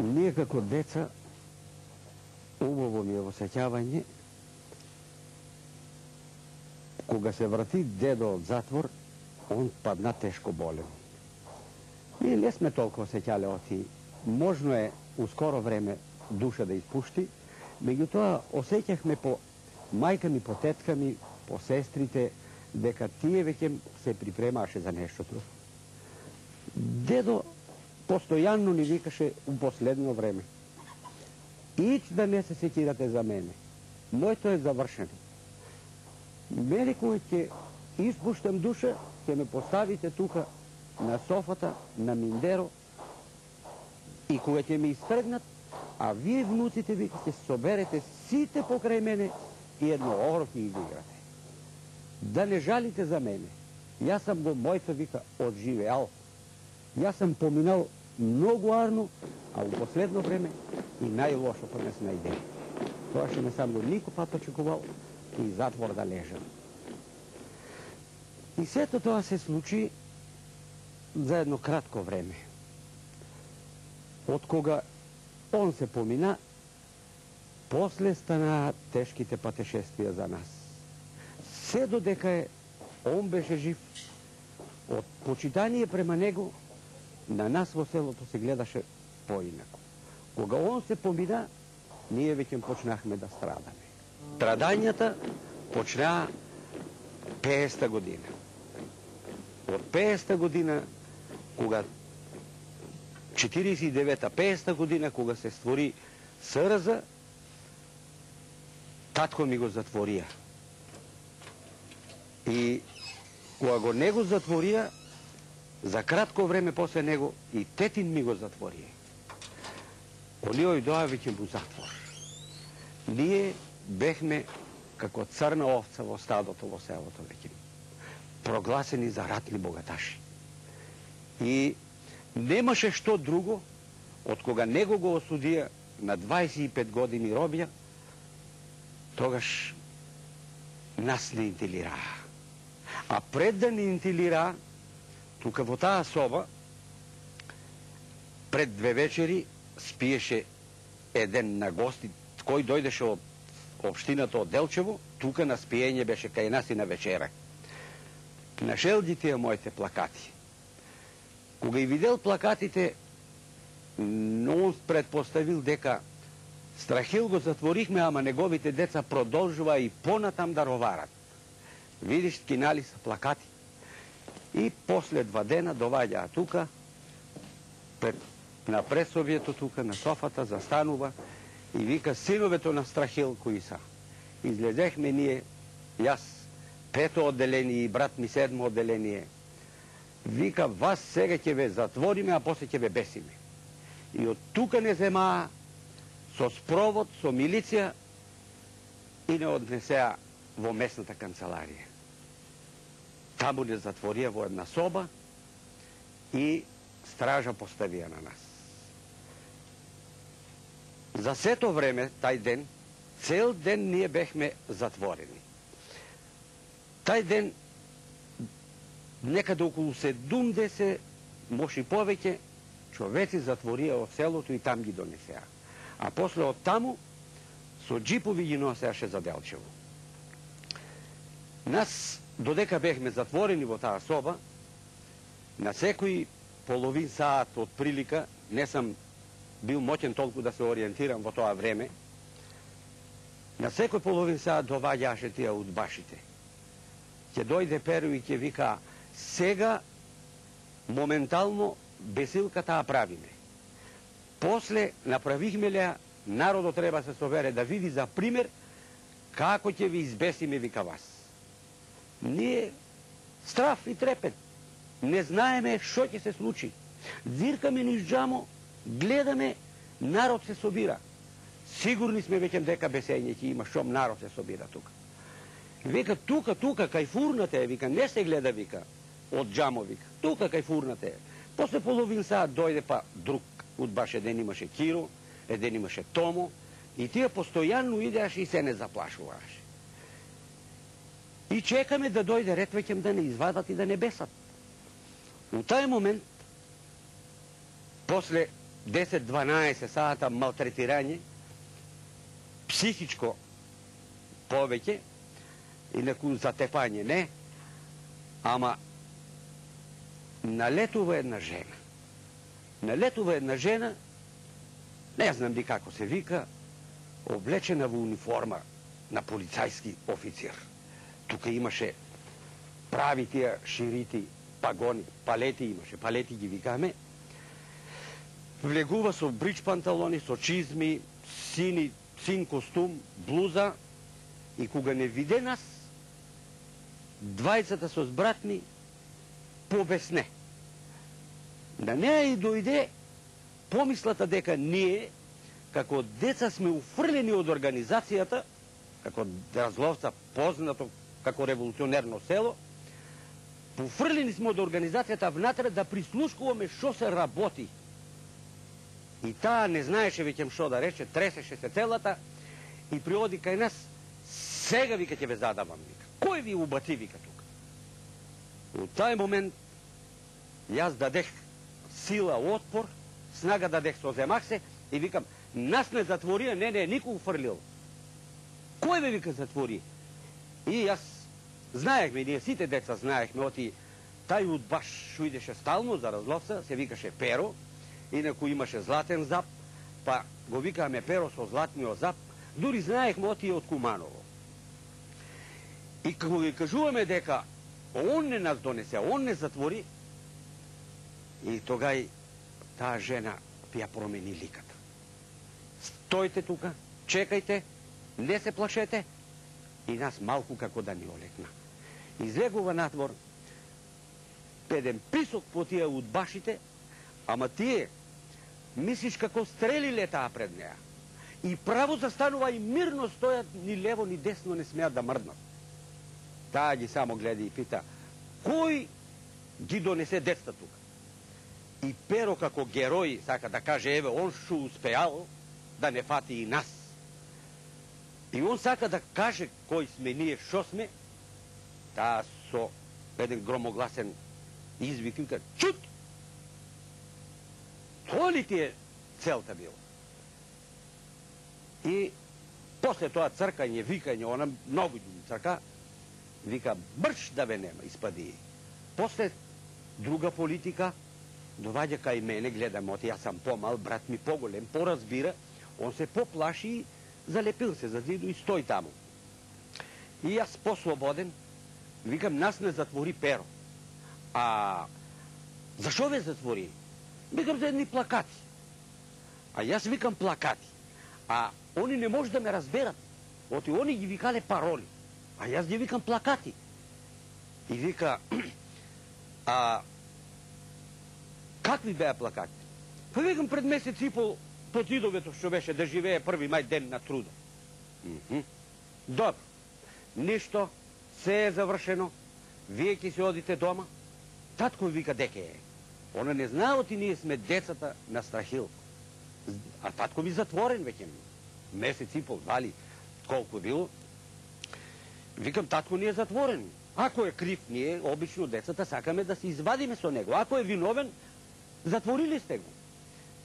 Ние како деца, убаво ми е во сеќавање, кога се врати дедо од затвор, он падна тешко болен. Ние не сме толкова сеќале оти. Можно е у скоро време душа да испушти, меѓутоа осеќахме по мајка ми, по тетка ми, по сестрите, дека тие веќе се припремаше за нештото. Дедо постојанно ни викаше у последно време: ич да не се сеќирате за мене, моето е завршено. Мене кога ќе испуштам душа, ќе ме поставите тука на софата, на миндеро, и кога ќе ме испрегнат, а вие внуците ви ќе се соберете сите покрај мене и едно огро ќе изиграте. Да не жалите за мене. Јас сам го мојто, вика, одживеал. Јас сам поминал многу арно, а у последно време и најлошото ме снајде. Тоа што ме сам го нико пат очекувал и затвор да лежам. И сето тоа се случи за едно кратко време. Од кога он се помина, после станаа тешките патешествија за нас. Се додека он беше жив, од почитание према него, на нас во селото се гледаше поинако. Кога он се помина, ние веќе почнахме да страдаме. Страдањата почнаа 50-та година. Од 50-та година, кога 49-та, 50-та година, кога се створи СРЗ, татко ми го затворија. И кога го него затворија, за кратко време после него и тетин ми го затворија. Оние доа веќе во затвор. Ние бехме како црна овца во стадото во селото веќе, прогласени за ратни богаташи. И немаше што друго, од кога него го осудија на 25 години робја, тогаш нас не интелираа. А пред да не интелираа, тука во таа соба, пред 2 вечери, спиеше еден на гости, кој дојдеше од општината од Делчево, тука на спиење беше кај нас и на вечера. Нашел ги тие моите плакати. Кога и видел плакатите, он предпоставил дека Страхил го затворихме, ама неговите деца продолжува и понатам да роварат. Видиш, скинали са плакати. И после 2 дена доваѓаа тука, на пресовието тука, на софата, застанува и вика: синовето на Страхил кои са? Излезехме ние, јас 5-то одделение и брат ми 7-то одделение. Вика: вас сега ќе ве затвориме, а после ќе ве бесиме. И од тука не земаа со спровод, со милиција и не однесеа во местната канцеларија. Таму не затворија во една соба и стража поставија на нас. За сето време, тај ден, цел ден ние бехме затворени. Тај ден, некаде околу 70, може и повеќе, човеци затворија од селото и там ги донесеа. А после од таму, со джипови ги носеаше за Делчево. Нас, додека бехме затворени во таа соба, на секој половин саат од прилика, не сам бил моќен толку да се ориентирам во тоа време, на секој половин саат доваѓаше тие удбашите. Ќе дојде Перу и ќе вика: сега, моментално, бесилката ја правиме. После направихме ли, народот треба се собере да види за пример како ќе ви избесиме, вика вас. Ние страв и трепет, не знаеме што ќе се случи. Зиркаме низ џамо, гледаме, народ се собира. Сигурни сме веќе дека бесење ќе има, шом народ се собира тука. Вика: тука, кај фурната е, вика, не се гледа, вика, од џамо, вика, тука кај фурната е. После половин саат дојде па друг удбаш, еден имаше Киро, еден имаше Томо, и тие постојанно идеаше и се не заплашуваше. И чекаме да дојде ред веќе да не извадат и да не бесат. У тај момент, после 10-12 сата малтретирање, психичко повеќе, и неку затепање, не, ама налетува една жена. Налетува една жена, не знам ди како се вика, облечена во униформа на полицајски офицер. Тука имаше прави тие ширити пагони, палети имаше, палети ги викаме. Влегува со брич панталони, со чизми, син костум, блуза, и кога не виде нас, двајцата со збратни побесне. На неја и дојде помислата дека ние, како деца, сме уфрлени од организацијата, како Разловца, познато како револуционерно село, уфрлени сме од организацијата внатре да прислушкуваме шо се работи. И таа не знаеше веќе шо да рече, тресеше се целата и приоди кај нас, сега вика ќе ве задавам, вика. Кој ви убати, вика тука? У тај момент јас дадех сила, отпор, снага дадех, соземах се и викам, нас не затворија, не, никој уфрлил. Кој ве, вика, затвори? И јас знаехме, ние сите деца знаехме, оти тај удбаш шо идеше стално за Разловца, се викаше Перо, инаку имаше златен зап, па го викаме Перо со златниот зап, дури знаехме оти од Куманово. И како ги кажуваме дека он не нас донесе, он не затвори, и тогај таа жена ја промени ликата. Стојте тука, чекајте, не се плашете, и нас малку како да ни олекна. Излегува надвор, еден писок по тие удбашите, ама тие, мислиш како стрели летаа пред неа. И право застанува и мирно стојат, ни лево, ни десно не смеат да мрднат. Таа ги само гледа и пита, кој ги донесе деца тука? И Перо како герој сака да каже, еве, он шо успеал да не фати и нас. И он сака да каже кој сме ние, шо сме, таа со еден громогласен извик, вика, чут! Тоа ли ти е целта била? И после тоа цркање, викање, она многу људи црка, вика, брш да ве нема, испади. После друга политика, доваѓа кај мене, гледам, оти јас сам помал, брат ми поголем, поразбира, он се поплаши и залепил се за зиду и стои таму. И јас послободен, викам, нас не затвори Перо. А зашо ве затвори? Викам, за едни плакати. А јас викам плакати. А они не може да ме разберат. Оти они ги викале пароли. А јас ги викам плакати. И вика, какви беа плакати? Па викам, пред месец и пол под зидовето што беше да живее 1 мај ден на трудот. Добро. Ништо, се е завршено, вие ќе се одите дома. Татко вика дека е. Она не знае оти ние сме децата на Страхил. А татко ми затворен веќе месец и пол, дали колку било. Викам, татко ни е затворен. Ако е крив, ние, обично децата, сакаме да се извадиме со него. Ако е виновен, затворили сте го.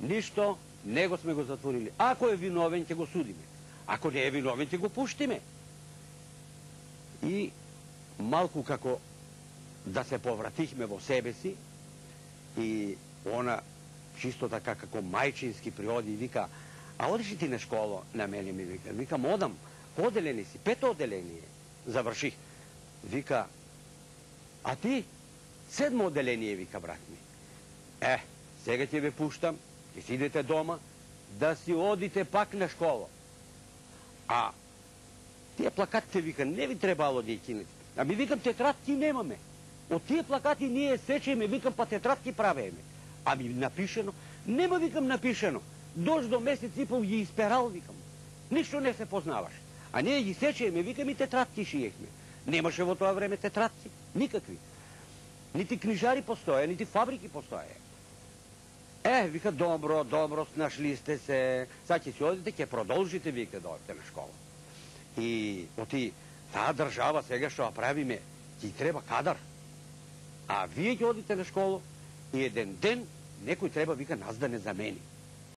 Ништо, него сме го затворили. Ако е виновен, ќе го судиме. Ако не е виновен, ќе го пуштиме. И малку како да се повратихме во себе си, и она чисто така како мајчински приоди и вика, а одиш ли ти на школа? На мене ми вика. Викам, одам, оделени си, 5 оделение заврших. Вика, а ти 7 оделение, вика, брат ми. Сега ќе ве пуштам, ќе си идете дома, да си одите пак на школа. А тие плакатите, вика, не ви требало да ги кинете. Ами викам, тетрадки немаме. Од тие плакати ние сечеме, викам, па тетрадки правеме. Ами напишено? Нема, викам, напишено. Дош до месец и пол ги исперал, викам. Ништо не се познаваш. А ние ги сечеме, викам, и тетрадки шиехме. Немаше во тоа време тетрадки, никакви. Нити книжари постоја, нити фабрики постоја. Вика, добро, нашли сте се, сега ќе си одите, ќе продолжите, вика, да одите на школа. И оти, таа држава сега што правиме, ќе треба кадар. А вие ќе одите на школа и еден ден некој треба, вика, нас да не замени.